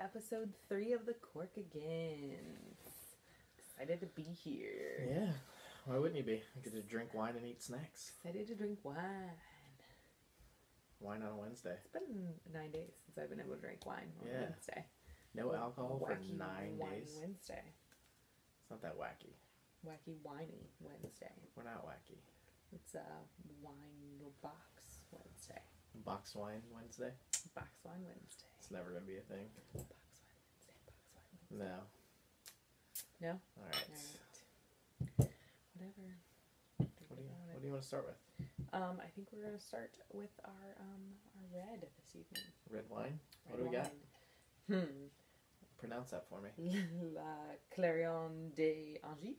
episode 3 of the Corkigans. Excited to be here. Yeah, why wouldn't you be? You get to drink wine and eat snacks. Excited to drink wine. Wine on a Wednesday. It's been 9 days since I've been able to drink wine on Wednesday. No alcohol for Wacky 9 wine days. Wednesday. It's not that wacky. Wacky whiny Wednesday. We're not wacky. It's a wine box Wednesday. Box wine Wednesday? Box wine Wednesday. It's never going to be a thing. Box wine Wednesday. Box wine Wednesday. No. No? Alright. Whatever. What do you want to start with? I think we're going to start with our red this evening. Red wine? What Red do we got? wine. Pronounce that for me. La Clarion des Anges.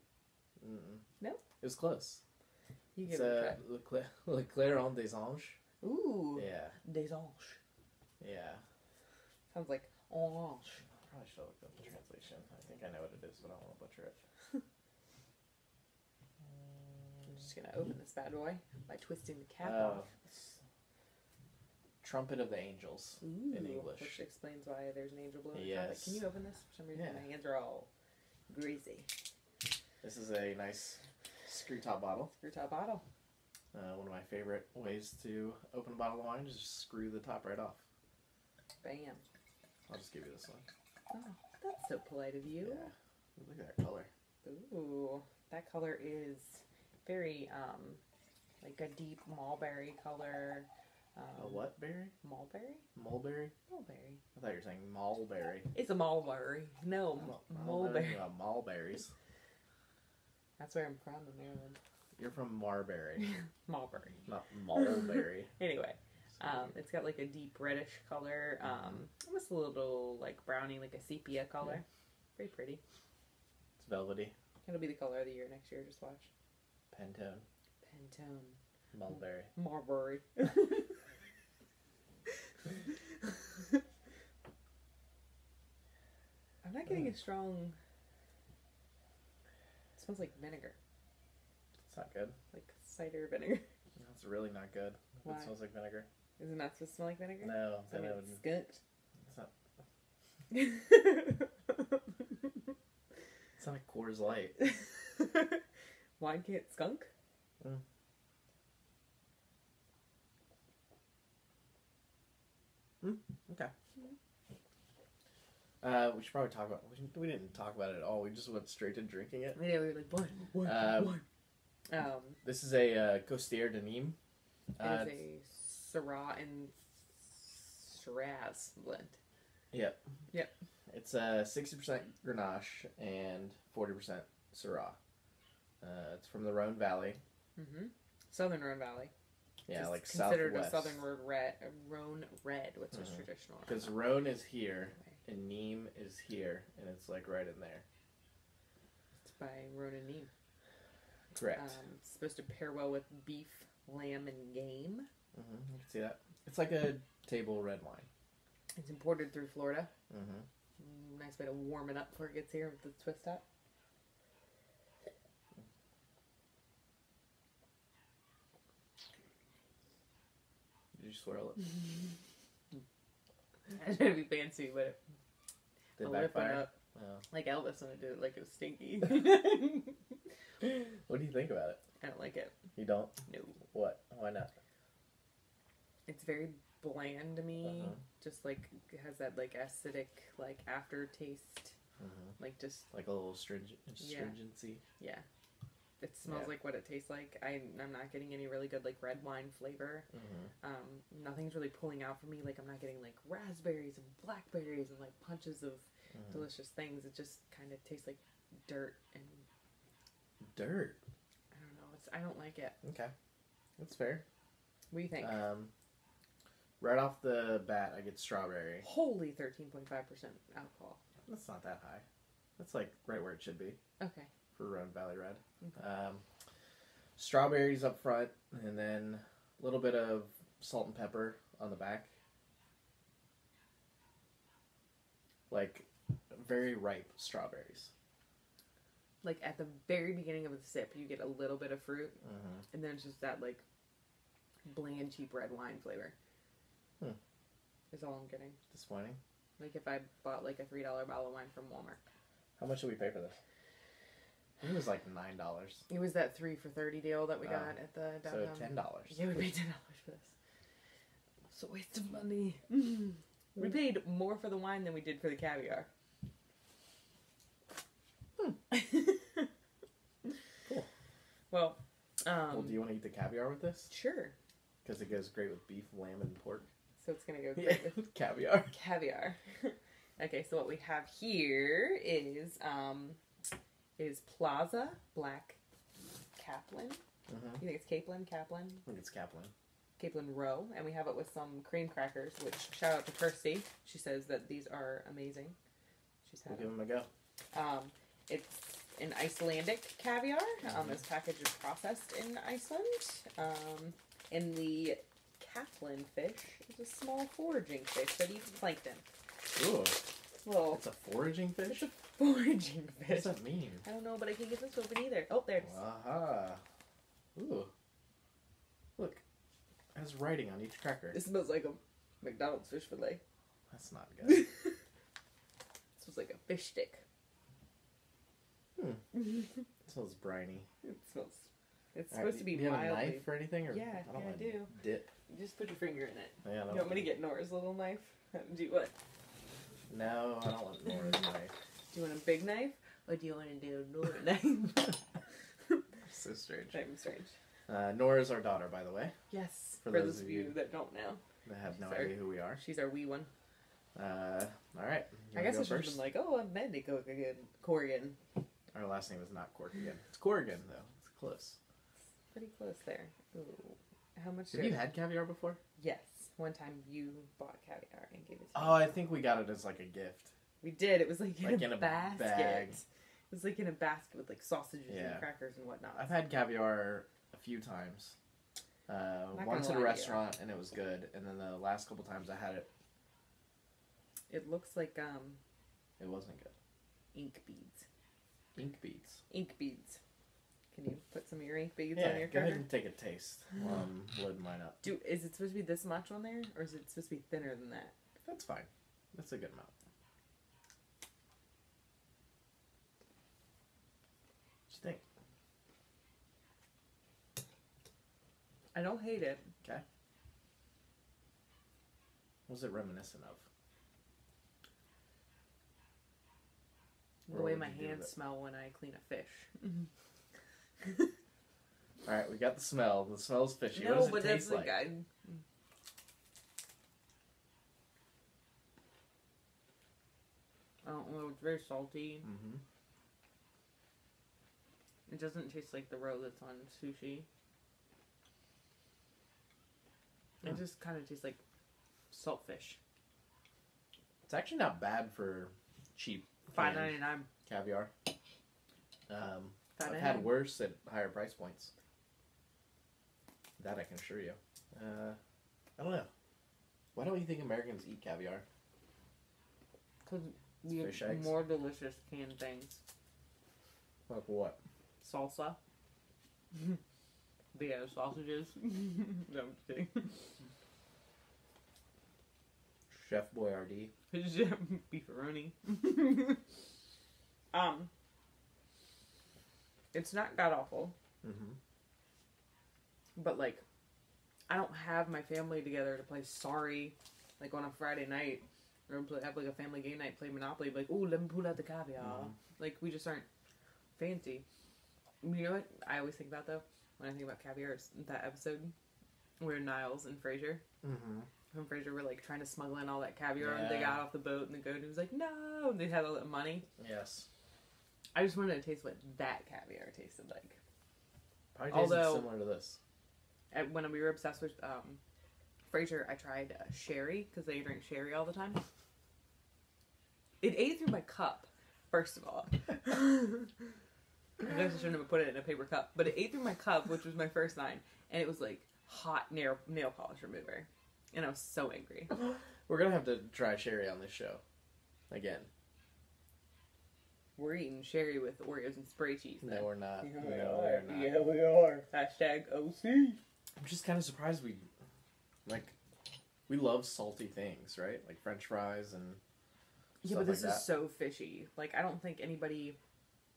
Mm-mm. No? It was close. You It's give it a try. Le Clairon des Anges. Ooh. Yeah. Des Anges. Yeah. Sounds like orange. I probably should have looked up the translation. I think I know what it is, but I don't want to butcher it. I'm just going to open this bad boy by twisting the cap off. Trumpet of the Angels in English. Which explains why there's an angel blue on the Yes. trumpet. Can you open this? For some reason, Yeah. my hands are all greasy. This is a nice screw top bottle. Screw top bottle. One of my favorite ways to open a bottle of wine is just screw the top right off. Bam. I'll just give you this one. Oh, that's so polite of you. Yeah. Look at that color. Ooh, that color is very, like a deep mulberry color. A what berry? Mulberry? Mulberry? Mulberry. I thought you were saying mulberry. It's a mulberry. No, I don't know mulberry. anything about mulberries. That's where I'm from, in Maryland. You're from Marbury, Mulberry. not mulberry. Anyway, it's got like a deep reddish color, almost a little like brownie, like a sepia color. Yeah. Very pretty. It's velvety. It'll be the color of the year next year. Just watch. Pantone. Pantone. Mulberry. Marbury. I'm not getting a strong. It smells like vinegar, It's not good. like cider vinegar. No, it's really not good. Why? It smells like vinegar. Is it not supposed to smell like vinegar? No, I then mean, it would. it's skunked. It's not a Coors Light. Wine can't skunk? Okay. We should probably talk about. We didn't talk about it at all. We just went straight to drinking it. Yeah, we were like, wine. This is a Costière de Nîmes. It is a Syrah and Shiraz blend. Yep. Yep. It's 60% Grenache and 40% Syrah. It's from the Rhone Valley. Mm-hmm. Southern Rhone Valley. Yeah, Just like considered southwest. a southern Rhone red, which is traditional. Because Rhone is here and Nîmes is here, and it's like right in there. It's by Rhone and Nîmes. Correct. It's supposed to pair well with beef, lamb, and game. You can see that. It's like a table red wine. It's imported through Florida. Mm-hmm. Nice way to warm it up before it gets here with the twist up. Did you swirl it? I try to be fancy, but Did it I'll whip it backfire? up. Oh. Like Elvis when I did it like it was stinky. What do you think about it? I don't like it. You don't? No. What? Why not? It's very bland to me. Just like it has that like acidic like aftertaste. Like just like a little stringency. Yeah. It smells like what it tastes like. I'm not getting any really good like red wine flavor. Nothing's really pulling out for me. Like I'm not getting like raspberries and blackberries and like punches of delicious things. It just kind of tastes like dirt and dirt. I don't know. I don't like it. Okay, that's fair. What do you think? Right off the bat, I get strawberry. Holy 13.5% alcohol. That's not that high. That's like right where it should be. Okay. For Rhone Valley Red. Okay. Strawberries up front, and then a little bit of salt and pepper on the back. Like very ripe strawberries. Like at the very beginning of the sip, you get a little bit of fruit, and then it's just that like bland, cheap red wine flavor. Is all I'm getting. Disappointing. Like if I bought like a $3 bottle of wine from Walmart. How much did we pay for this? I think it was like $9. It was that 3 for $30 deal that we got at the downtown. So $10. Yeah, we paid $10 for this. It's a waste of money. We paid more for the wine than we did for the caviar. Cool. Well, do you want to eat the caviar with this? Sure. Because it goes great with beef, lamb, and pork. So it's going to go great with caviar. Caviar. Okay, so what we have here is Plaza Black Kaplan. Mm-hmm. You think it's Kaplan? Kaplan? I think it's Kaplan. Kaplan Row. And we have it with some cream crackers, which, shout out to Kirsty. She says that these are amazing. We'll give them a go. It's an Icelandic caviar. This package is processed in Iceland. And the Kaplan fish is a small foraging fish that eats plankton. Ooh. Well, it's a foraging fish? It's a foraging fish. What does that mean? I don't know, but I can't get this open either. Oh, there it is. Aha. Ooh. Look. It has writing on each cracker. This smells like a McDonald's fish fillet. That's not good. It smells like a fish stick. It smells briny. It smells... It's supposed to be mildly... Do you have a mildly... knife or anything? Or Yeah, I do. Dip. Just put your finger in it. Yeah, You want me to get Nora's little knife? Do what? No, I don't want Nora's knife. Do you want a big knife? Or do you want to do a Nora knife? So strange. I'm strange. Nora's our daughter, by the way. Yes, For for those those of of you you that don't know. That have no Sorry. idea who we are. She's our wee one. Alright. I guess I should have been like, oh, I'm Mandy Corrigan. Our last name is not Corkigan. It's Corrigan, though. It's close. Pretty close there. Ooh. How much? Have you had caviar before? Yes. One time you bought caviar and gave it to me. Oh, I think we got it as like a gift. We did. It was like in a bag. It was like in a basket with like sausages Yeah. and crackers and whatnot. I've had caviar a few times. Once at a restaurant, and it was good. And then the last couple times I had it, It looks like it wasn't good. ink beads. Ink beads. Ink beads. Can you put some of your ink beads Yeah, on your go ahead cracker? and take a taste while I'm loading mine up. Is it supposed to be this much on there, or is it supposed to be thinner than that? That's fine. That's a good amount. What do you think? I don't hate it. Okay. What was it reminiscent of? The Or way what my would you do with hands it? smell when I clean a fish. Alright, we got the smell. The smell's fishy. No, what but does it taste that's like? like I don't know. It's very salty. Mm-hmm. It doesn't taste like the roe that's on sushi. It just kind of tastes like saltfish. It's actually not bad for cheap $5.99. caviar. I've $5.99. had worse at higher price points. That I can assure you. I don't know. Why don't you think Americans eat caviar? Because you Fish have eggs? more delicious canned things. Like what? Salsa. The sausages. No, I'm just kidding. Chef Boyardee. Beefaroni. It's not god awful, Mm-hmm. but like, I don't have my family together to play Sorry, like on a Friday night, or have like a family game night, play Monopoly, like, oh, let me pull out the caviar. Mhm. Like, we just aren't fancy. You know what I always think about though, when I think about caviar, is that episode where Niles and Frasier, Mm-hmm. when Frasier were like trying to smuggle in all that caviar, and they Yeah. got off the boat, and the goat was like, no, and they had all that money. Yes. I just wanted to taste what that caviar tasted like. Probably tastes Although- similar to this. When we were obsessed with Frasier, I tried sherry, because they drink sherry all the time. It ate through my cup, first of all. I guess I shouldn't have put it in a paper cup, but it ate through my cup, which was my first sign, and it was like hot nail polish remover, and I was so angry. We're gonna have to try sherry on this show. Again. We're eating sherry with Oreos and spray cheese. Then. No, we're not. Yeah, No, we we're are. not. Yeah, we are. Hashtag OC. I'm just kind of surprised we love salty things, right? Like French fries and Yeah, but this is so fishy. Like, I don't think anybody...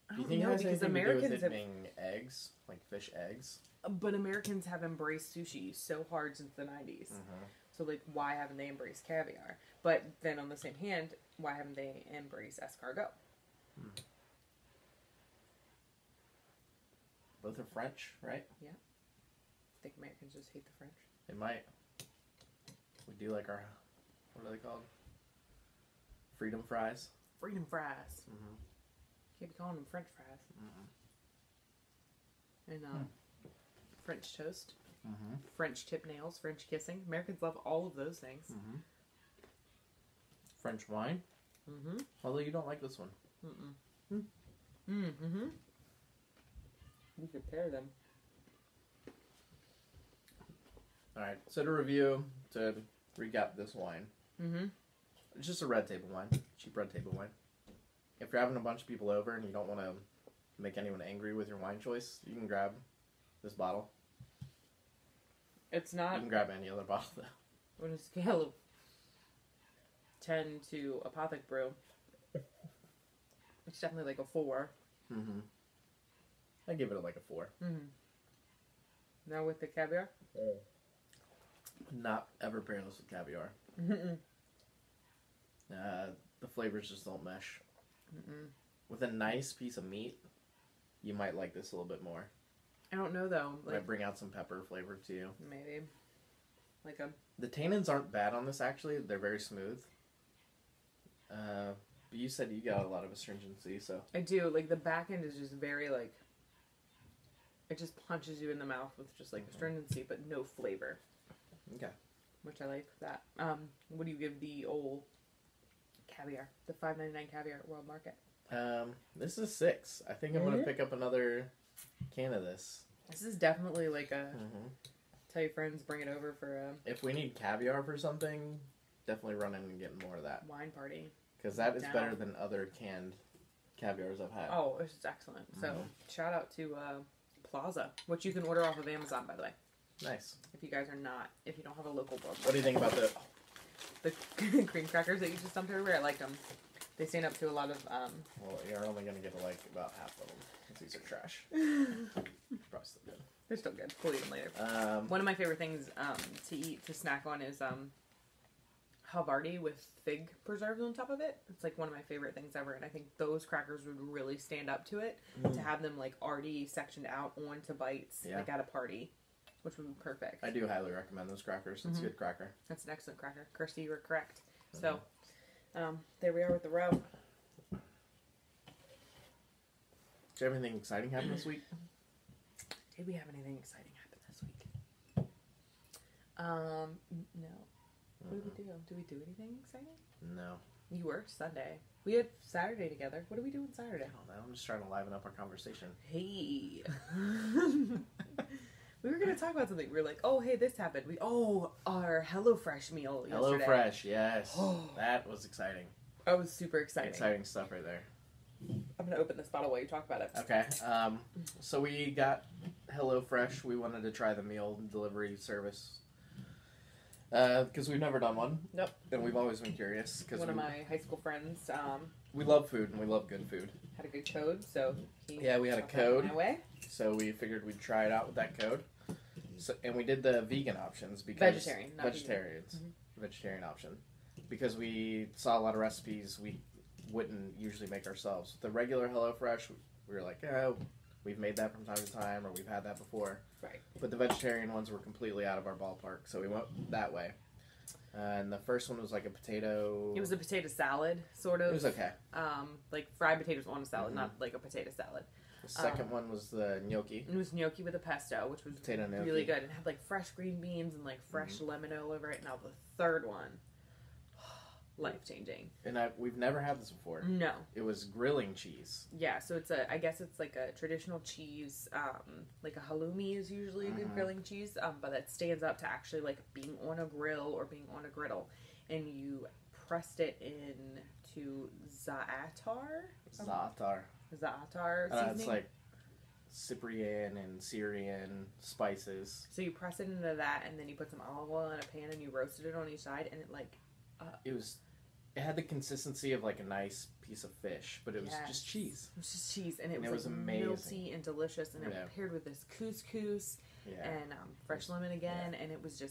I Do you don't think it know, has because anything to do with Americans it being eggs? Like fish eggs? But Americans have embraced sushi so hard since the 90s. Mm-hmm. So, like, why haven't they embraced caviar? But then on the same hand, why haven't they embraced escargot? Both are French, right? Yeah. I think Americans just hate the French. They might. We do like our... What are they called? Freedom fries? Freedom fries. Mm-hmm. Can't be calling them French fries. And French toast. Mm-hmm. French tip nails. French kissing. Americans love all of those things. Mm-hmm. French wine? Mm-hmm. Although you don't like this one. Mm-mm. Mm-hmm. We could pair them. Alright, so to review, to recap this wine. Mm-hmm. It's just a red table wine. Cheap red table wine. If you're having a bunch of people over and you don't want to make anyone angry with your wine choice, you can grab this bottle. It's not... You can grab any other bottle, though. On a scale of 10 to Apothic Brew, it's definitely like a 4. Mm-hmm. I give it like a 4. Mm-hmm. Now with the caviar? Not ever pair this with caviar. Mm-mm. The flavors just don't mesh. Mm-mm. With a nice piece of meat, you might like this a little bit more. I don't know though. Like, Might bring out some pepper flavor to you. maybe. Like a... The tannins aren't bad on this, actually. They're very smooth. But you said you got a lot of astringency, so... I do. Like, the back end is just very, like... It just punches you in the mouth with just, like, astringency, but no flavor. Okay. Which I like that. What do you give the old caviar? The $5.99 caviar at World Market? This is 6. I think I'm going to pick up another can of this. This is definitely like a... Tell your friends, bring it over for a... If we need caviar for something, definitely run in and get more of that. wine party. Because that is better than other canned caviars I've had. Oh, it's excellent. So, shout out to Plaza, which you can order off of Amazon, by the way. Nice. If you guys are not, if you don't have a local book. What do you think about the cream crackers that you just dumped everywhere? I liked them. They stand up to a lot of... Well, you're only going to get to like about half of them. These are trash. Probably still good. They're still good. We'll eat them later. One of my favorite things to snack on is Havarti with fig preserves on top of it. It's like one of my favorite things ever, and I think those crackers would really stand up to it. To have them like already sectioned out onto bites, like at a party, which would be perfect. I do highly recommend those crackers. It's a good cracker. That's an excellent cracker. Kirsty, you were correct. So, there we are with the row. Did you have anything exciting happen this week? Did we have anything exciting happen this week? No. What did we do? Did we do anything exciting? No. You worked Sunday. We had Saturday together. What did we do on Saturday? I don't know. I'm just trying to liven up our conversation. Hey. We were going to talk about something. We were like, oh, hey, this happened. Our HelloFresh meal yesterday. HelloFresh, yes. That was exciting. That was super exciting. Exciting stuff right there. I'm going to open this bottle while you talk about it. Okay. So we got HelloFresh. We wanted to try the meal delivery service. Because we've never done one. Nope. And we've always been curious. One of my high school friends... we love food, and we love good food. Had a good code, so... we had a code. So we figured we'd try it out with that code. So, and we did the vegan options because... Vegetarian, not vegetarians. Vegan. Vegetarian option. Because we saw a lot of recipes we wouldn't usually make ourselves. The regular HelloFresh, we were like, oh, we've made that from time to time, or we've had that before. Right. But the vegetarian ones were completely out of our ballpark, so we went that way. And the first one was like a potato... It was a potato salad, sort of. It was okay. Like fried potatoes on a salad, not like a potato salad. The second one was the gnocchi. It was gnocchi with a pesto, which was Potato gnocchi. really good. It had like fresh green beans and like fresh lemon all over it. Now the third one, life-changing. And we've never had this before. No. It was grilling cheese. Yeah, so I guess it's like a traditional cheese, like a halloumi is usually a good grilling cheese, but that stands up to actually like being on a grill or being on a griddle. And you pressed it into za'atar seasoning. It's like Cyprian and Syrian spices. So you press it into that, and then you put some olive oil in a pan, and you roasted it on each side, and it like... It had the consistency of like a nice piece of fish, but it was just cheese. It was just cheese, and it And was like amazing. melty and delicious, and it paired with this couscous and fresh lemon again, and it was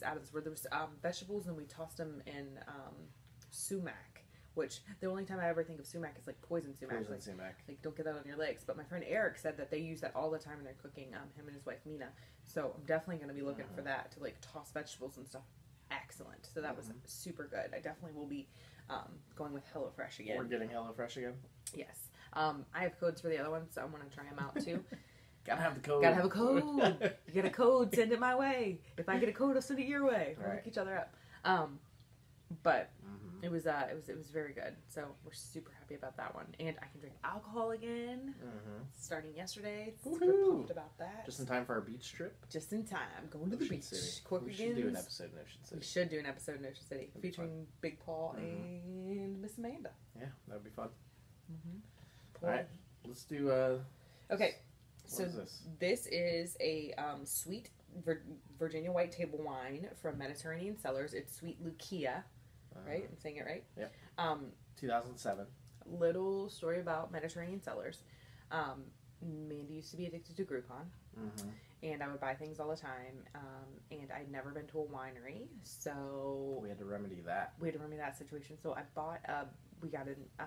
out of this world. There was vegetables, and we tossed them in sumac, which the only time I ever think of sumac is like poison sumac. Like don't get that on your legs. But my friend Eric said that they use that all the time when they're cooking. Him and his wife Mina. So I'm definitely going to be looking for that to like toss vegetables and stuff. Excellent. So that was super good. I definitely will be going with HelloFresh again. We're getting HelloFresh again? Yes. I have codes for the other ones, so I want to try them out too. Gotta have the code. Gotta have a code. You get a code, send it my way. If I get a code, I'll send it your way. We'll hook each other up. But it was very good. So we're super happy about that one. And I can drink alcohol again. Starting yesterday. Super pumped about that. Just in time for our beach trip. Just in time. Going to the beach. Corkigans. We should do an episode in Ocean City. We should do an episode in Ocean City featuring Big Paul and Miss Amanda. Yeah, that would be fun. All right, let's do. Okay, so this is a sweet Virginia white table wine from Mediterranean Cellars. It's Sweet Lucia. Right? I'm saying it right? Yeah. 2007. Little story about Mediterranean Cellars. Mandy used to be addicted to Groupon. And I would buy things all the time. And I'd never been to a winery. So... We had to remedy that. Situation. So I bought we got a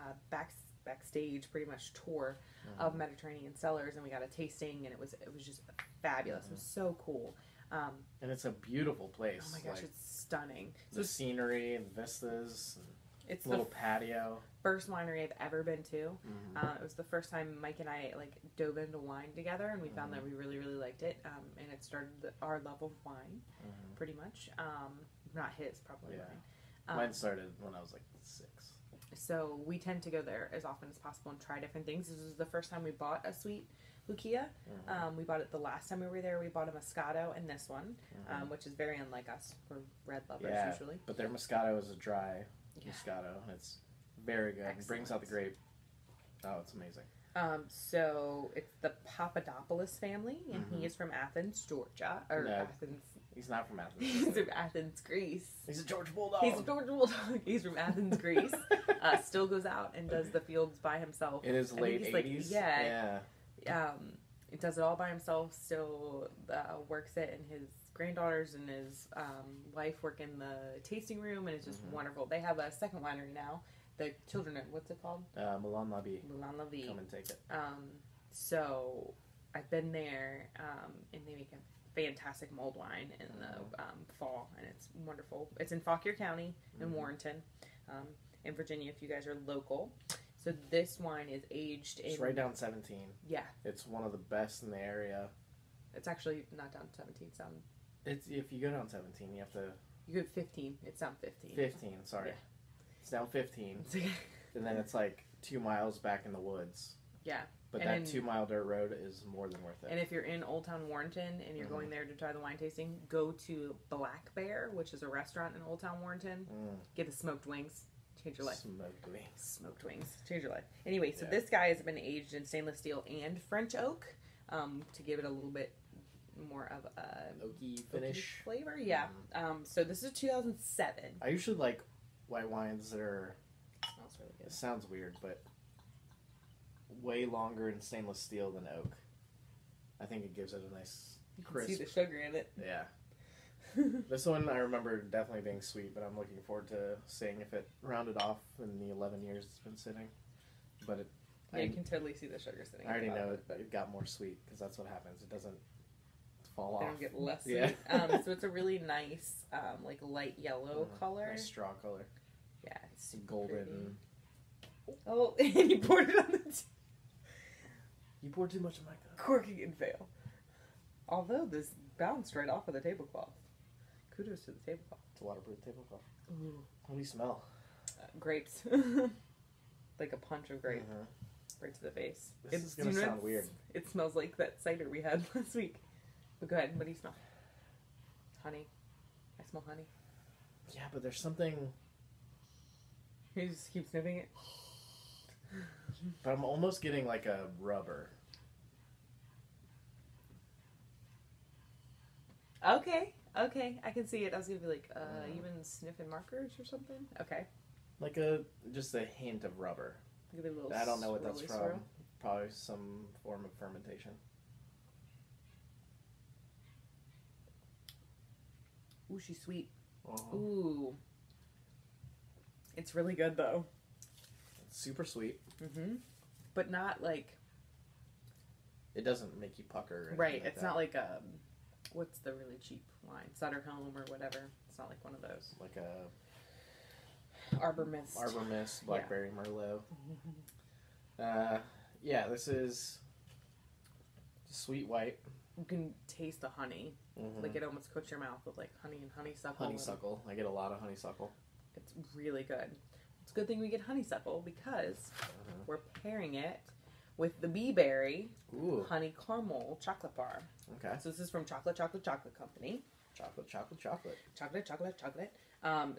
backstage pretty much tour of Mediterranean Cellars. And we got a tasting. And it was just fabulous. It was so cool. And it's a beautiful place. Oh my gosh, it's stunning. The scenery and vistas. And it's the little patio. First winery I've ever been to. It was the first time Mike and I dove into wine together, and we found that we really, really liked it. And it started our love of wine, pretty much. Not his, probably mine. Mine started when I was 6. So we tend to go there as often as possible and try different things. This was the first time we bought a sweet Lucia. We bought it the last time we were there. We bought a Moscato and this one, which is very unlike us. We're red lovers usually. But their Moscato is a dry Moscato, and it's very good. It brings out the grape. Oh, it's amazing. So it's the Papadopoulos family, and he is from Athens, Georgia. Athens. He's not from Athens. He's from Athens, Greece. He's a Georgia Bulldog. He's from Athens, Greece. Still goes out and does the fields by himself. In his late 80s? He does it all by himself. Still works it, and his granddaughters and his wife work in the tasting room, and it's just wonderful. They have a second winery now. The children, what's it called? Milan La Vie. Milan La Vie. Come and take it. So I've been there, and they make a fantastic mulled wine in the fall, and it's wonderful. It's in Fauquier County in Warrenton, in Virginia, if you guys are local. So this wine is aged in... It's right down 17. Yeah. It's one of the best in the area. It's actually not down 17. It's down... If you go down 17, you have to... You go 15. It's down 15. 15, sorry. Yeah. It's down 15. And then it's 2 miles back in the woods. Yeah. But that 2-mile dirt road is more than worth it. And if you're in Old Town Warrenton and you're going there to try the wine tasting, go to Black Bear, which is a restaurant in Old Town Warrenton. Get the smoked wings. Change your life. Smoked wings. Change your life. Anyway, so this guy has been aged in stainless steel and French oak to give it a little bit more of a oaky finish flavor. Yeah. So this is 2007. I usually like white wines that are... It smells really good. It sounds weird, but way longer in stainless steel than oak. I think it gives it a nice crisp... You can see the sugar in it. Yeah. This one I remember definitely being sweet, but I'm looking forward to seeing if it rounded off in the 11 years it's been sitting. But it... you can totally see the sugar sitting. I already know it got more sweet, because that's what happens. It doesn't fall off. It doesn't get less sweet. Yeah. So it's a really nice, light yellow color. Nice straw color. Yeah, it's golden. Pretty. Oh, and you poured it on the... You poured too much of my cup. Corkigan fail. Although this bounced right off of the tablecloth. Kudos to the tablecloth. It's a waterproof tablecloth. Ooh. What do you smell? Grapes. Like a punch of grape. Right to the face. This is going to sound weird. It smells like that cider we had last week. But go ahead. What do you smell? Honey. I smell honey. Yeah, but there's something... You just keep sniffing it? But I'm almost getting like a rubber. Okay, I can see it. I was gonna be like, you been sniffing markers or something? Okay. Like just a hint of rubber. Like a little I don't know what that's from. swirl. Probably some form of fermentation. Ooh, she's sweet. Uh-huh. Ooh. It's really good, though. It's super sweet. Mm-hmm. But not like... It doesn't make you pucker. Right. Like it's that. not like a... What's the really cheap wine? Sutter Home or whatever. It's not like one of those. Like a... Arbor Mist. Arbor Mist, Blackberry Merlot. Mm-hmm. Yeah, this is sweet white. You can taste the honey. Mm-hmm. Like, it almost coats your mouth with, like, honey and honeysuckle. Honeysuckle. I get a lot of honeysuckle. It's really good. It's a good thing we get honeysuckle because we're pairing it with the Bee Berry honey caramel chocolate bar. Okay. So this is from Chocolate Company. Chocolate. Chocolate.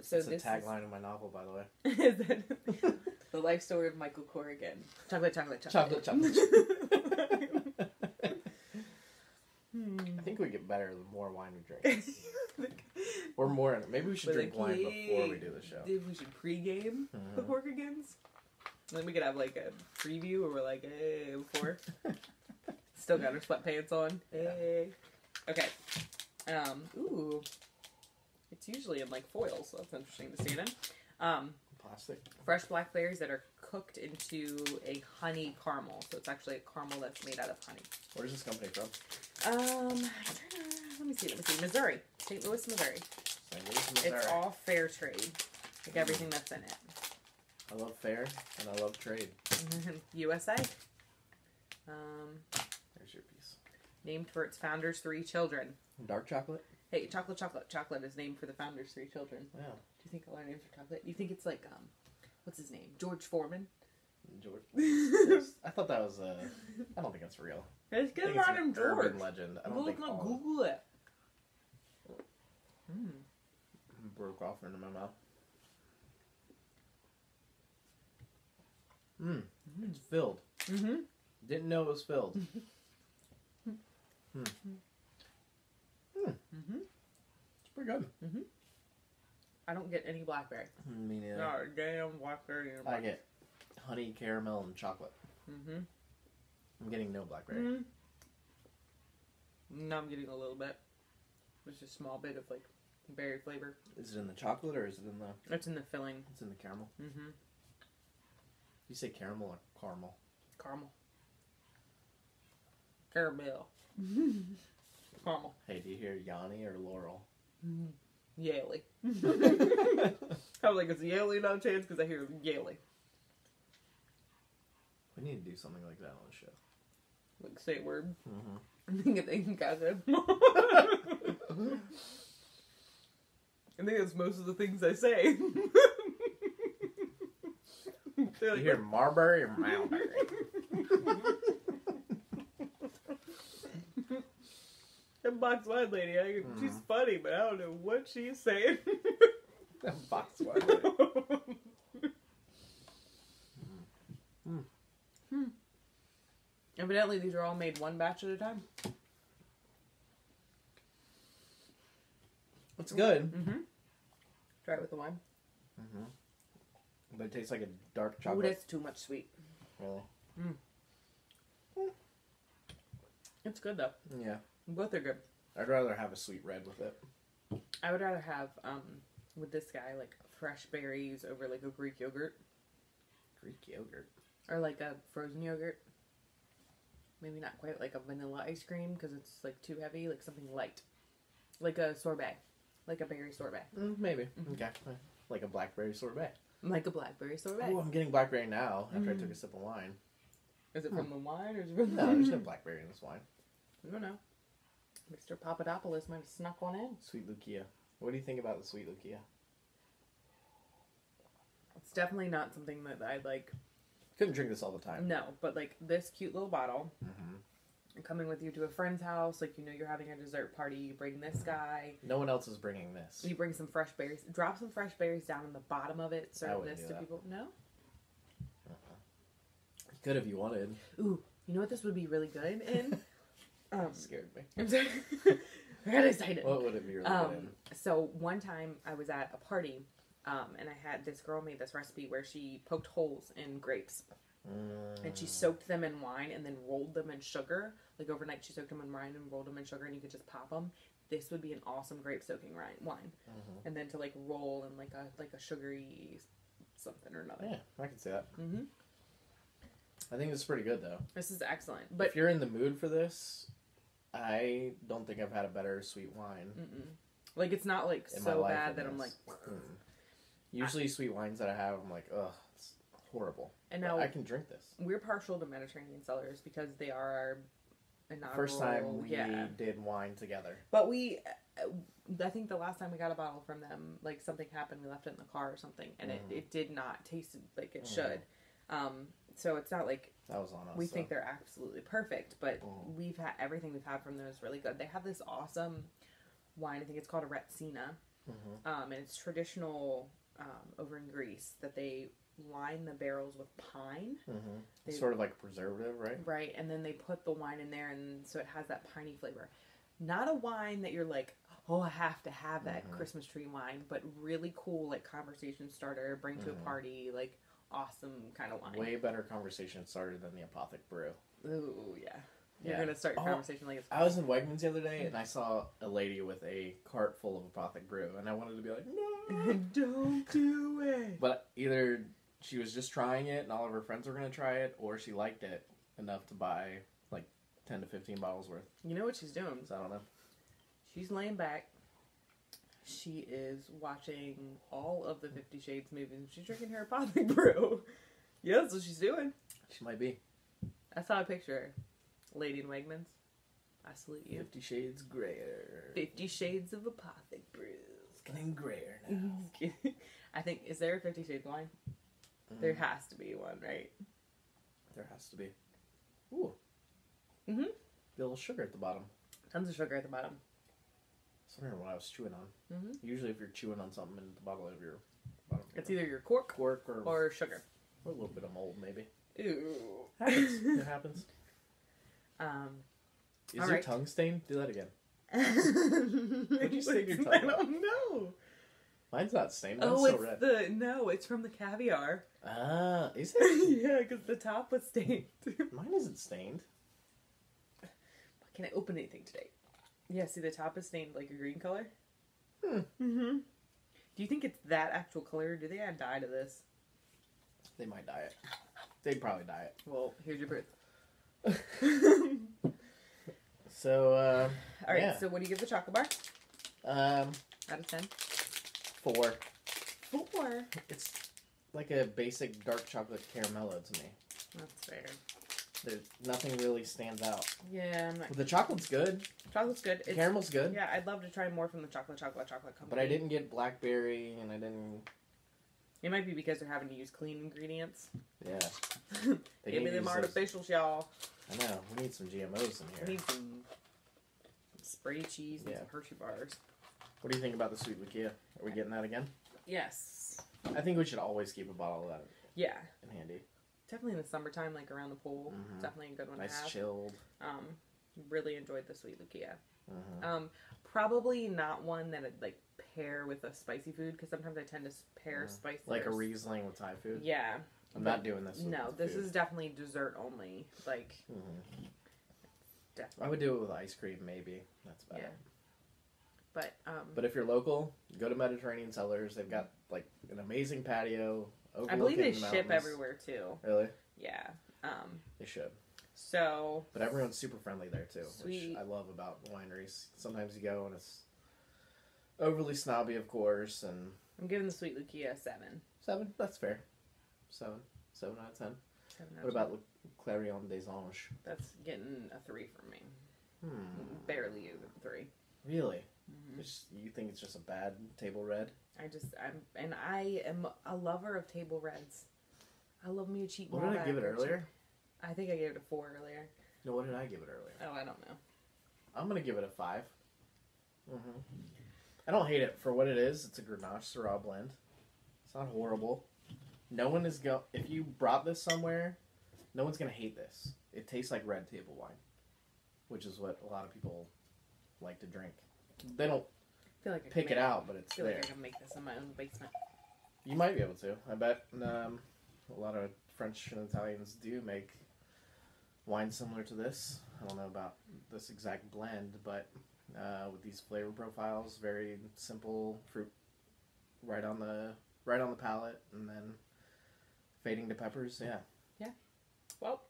So It's this a tagline of my novel, by the way. is the life story of Michael Corrigan. Chocolate. Chocolate. I think we get better the more wine we drink. Or more. Maybe we should drink wine before we do the show. We should pregame the Corkigans. Then we could have like a preview where we're like, hey, before. Still got our sweatpants on. Hey. Okay. Ooh. It's usually in like foil, so that's interesting to see it in. Plastic. Fresh blackberries that are cooked into a honey caramel. So it's actually a caramel that's made out of honey. Where's this company from? Let me see. Missouri. St. Louis, Missouri. St. Louis, Missouri. It's all fair trade. Like everything that's in it. I love fair and I love trade. USA. There's your piece. Named for its founder's 3 children. Dark chocolate? Hey, chocolate. Chocolate is named for the founder's 3 children. Yeah. Do you think all our names are chocolate? You think it's like, what's his name? George Foreman? George. I thought that was I don't think it's real. Let's get It's on him, an George. urban legend. I don't think all Google it. broke off into my mouth. It's filled. Didn't know it was filled. It's pretty good. I don't get any blackberry. Me neither. No, damn blackberry. I get honey, caramel, and chocolate. I'm getting no blackberry. No, I'm getting a little bit. Just a small bit of like berry flavor. Is it in the chocolate or is it in the... It's in the filling. It's in the caramel? You say caramel or caramel? Caramel. Caramel. Caramel. Hey, do you hear Yanni or Laurel? Yaley. I was like, it's Yaley, no chance, because I hear Yaley. We need to do something like that on the show. Like, say a word. I think they can catch it. I think that's most of the things I say. You hear Marbury or Malbury? That box wine lady, she's funny, but I don't know what she's saying. That box wine lady. Evidently, these are all made one batch at a time. It's good. Try it with the wine. But it tastes like a dark Oh, chocolate. that's too much sweet. Really? It's good, though. Yeah. Both are good. I'd rather have a sweet red with it. I would rather have, with this guy, like, fresh berries over, like, a Greek yogurt. Greek yogurt. Or, like, a frozen yogurt. Maybe not quite like a vanilla ice cream, because it's, like, too heavy. Like, something light. Like a sorbet. Like a berry sorbet. Maybe. Okay. Like a blackberry sorbet. Like a blackberry sorbet. Oh, I'm getting blackberry now after I took a sip of wine. Is it from the wine, or is it from No, there's no blackberry in this wine. I don't know. Mr. Papadopoulos might have snuck one in. Sweet Lucia. What do you think about the Sweet Lucia? It's definitely not something that I'd like. Couldn't drink this all the time. No, but like this cute little bottle. Coming with you to a friend's house, like you know you're having a dessert party, you bring this guy. No one else is bringing this. You bring some fresh berries. Drop some fresh berries down in the bottom of it. Serve this to that. people. No? You could if you wanted. Ooh, you know what this would be really good in? Scared me. I'm sorry. I got excited. What would it be really good in? So one time I was at a party And I had this girl made this recipe where she poked holes in grapes. And she soaked them in wine and then rolled them in sugar. Like overnight, she soaked them in wine and rolled them in sugar, and you could just pop them. This would be an awesome grape soaking wine. And then to like roll in like a sugary something or another. Yeah, I can see that. I think it's pretty good though. This is excellent. But if you're in the mood for this, I don't think I've had a better sweet wine. Like it's not like so bad that I'm like. Usually sweet wines that I have, I'm like, ugh, it's horrible. And now I can drink this. We're partial to Mediterranean cellars because they are our inaugural. First time we did wine together. But I think the last time we got a bottle from them, like something happened, we left it in the car or something, and it did not taste like it should. So it's not like that was on us. We think they're absolutely perfect, but we've had everything we've had from them is really good. They have this awesome wine. I think it's called a Retsina, and it's traditional over in Greece that they line the barrels with pine. Sort of like a preservative, right? Right, and then they put the wine in there, and so it has that piney flavor. Not a wine that you're like, oh, I have to have that Christmas tree wine, but really cool, like conversation starter, bring to a party, like awesome kind of wine. Way better conversation starter than the Apothic Brew. Ooh, yeah. You're gonna start your conversation like it's. I was in Wegmans the other day and I saw a lady with a cart full of Apothic Brew, and I wanted to be like, no, don't do it. But either she was just trying it and all of her friends were gonna try it, or she liked it enough to buy like 10 to 15 bottles worth. You know what she's doing? So I don't know. She's laying back. She is watching all of the 50 Shades movies. She's drinking her Apothic Brew. Yeah, that's what she's doing. She might be. I saw a picture. Lady in Wegmans. I salute you. 50 Shades Grayer. 50 Shades of Apothic Brews. Getting grayer now. I think, is there a 50 Shades wine? There has to be one, right? There has to be. Ooh. A little sugar at the bottom. Tons of sugar at the bottom. I was wondering what I was chewing on. Usually if you're chewing on something in the bottom of your it's either your cork or sugar. Or a little bit of mold, maybe. Ew. It happens. Is your tongue stained? Do that again. Did you stain your tongue? I don't know. Mine's not stained. Mine's so red. No, it's from the caviar. Ah, is it? Yeah, because the top was stained. Mine isn't stained. Can I open anything today? Yeah, see the top is stained like a green color? Do you think it's that actual color, or do they add dye to this? They might dye it. They'd probably dye it. Well, here's your proof. So, alright, so what do you give the chocolate bar? Out of 10? 4. 4? It's like a basic dark chocolate caramello to me. That's fair. Nothing really stands out. Yeah, I'm not... The chocolate's good. Chocolate's good. The caramel's good. Yeah, I'd love to try more from the chocolate company. But I didn't get blackberry, and I didn't... It might be because they're having to use clean ingredients. Yeah. Give me them artificials, y'all. I know. We need some GMOs in here. We need some spray cheese and some Hershey bars. What do you think about the Sweet Lucia? Are we getting that again? Yes. I think we should always keep a bottle of that in handy. Definitely in the summertime, like around the pool. Definitely a good one to have. Nice chilled. Really enjoyed the Sweet Lucia. Probably not one that I'd like pair with a spicy food, because sometimes I tend to pair spicy. Like a Riesling with Thai food? Yeah. I'm not doing this with this is definitely dessert only. Like, definitely. I would do it with ice cream, maybe. That's better. Yeah. But if you're local, go to Mediterranean Cellars. They've got like an amazing patio. I believe they ship everywhere too. Really? Yeah. They should. So. But everyone's super friendly there too, which I love about wineries. Sometimes you go and it's overly snobby, of course, and I'm giving the Sweet Lucia a 7. 7? That's fair. 7 out of 10. 7 out what of 10. about Le Clarion des Anges? That's getting a 3 from me. Barely even 3. Really? You think it's just a bad table red? I am a lover of table reds. I love me a cheap. What did I give it earlier? I think I gave it a 4 earlier. No, what did I give it earlier? Oh, I don't know. I'm gonna give it a 5. I don't hate it for what it is. It's a Grenache Syrah blend. It's not horrible. No one is if you brought this somewhere, no one's gonna hate this. It tastes like red table wine, which is what a lot of people like to drink. They don't feel like pick it out, but it's there. I feel like I can make this in my own basement. You might be able to. I bet a lot of French and Italians do make wine similar to this. I don't know about this exact blend, but with these flavor profiles, very simple fruit, right on the palate, and then fading to peppers. Yeah. Yeah. Well,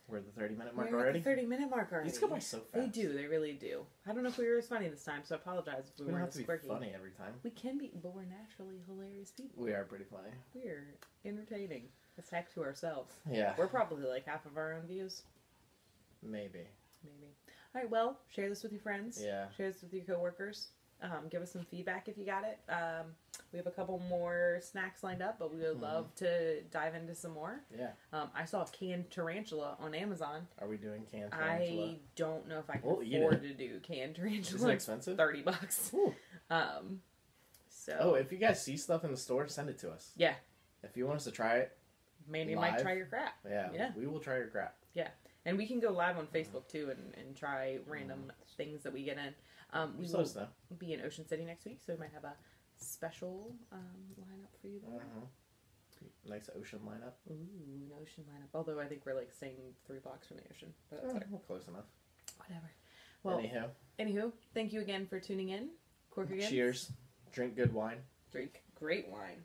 we're at the 30-minute mark we're already. At the 30-minute mark already. These go by so fast. They do. They really do. I don't know if we were as funny this time, so I apologize if we don't weren't have to as be quirky. funny every time. We can be, but we're naturally hilarious people. We are pretty funny. We're entertaining. Let's hack to ourselves. Yeah. We're probably like half of our own views. Maybe. All right, well, share this with your friends. Yeah. Share this with your coworkers. Give us some feedback if you got it. We have a couple more snacks lined up, but we would love to dive into some more. Yeah. I saw canned tarantula on Amazon. Are we doing canned tarantula? I don't know if I can We'll eat afford to do canned tarantula. Is it expensive? $30. Ooh. So. Oh, if you guys see stuff in the store, send it to us. Yeah. If you want us to try it, Mandy live, might try your crap. Yeah. We will try your crap. Yeah. And we can go live on Facebook too and try random things that we get in. We will be in Ocean City next week, so we might have a special lineup for you there. Nice ocean lineup. Ooh, an ocean lineup. Although I think we're like staying 3 blocks from the ocean. But that's okay. We're close enough. Whatever. Well, anywho, thank you again for tuning in. Corkigans. Cheers. Drink good wine. Drink great wine.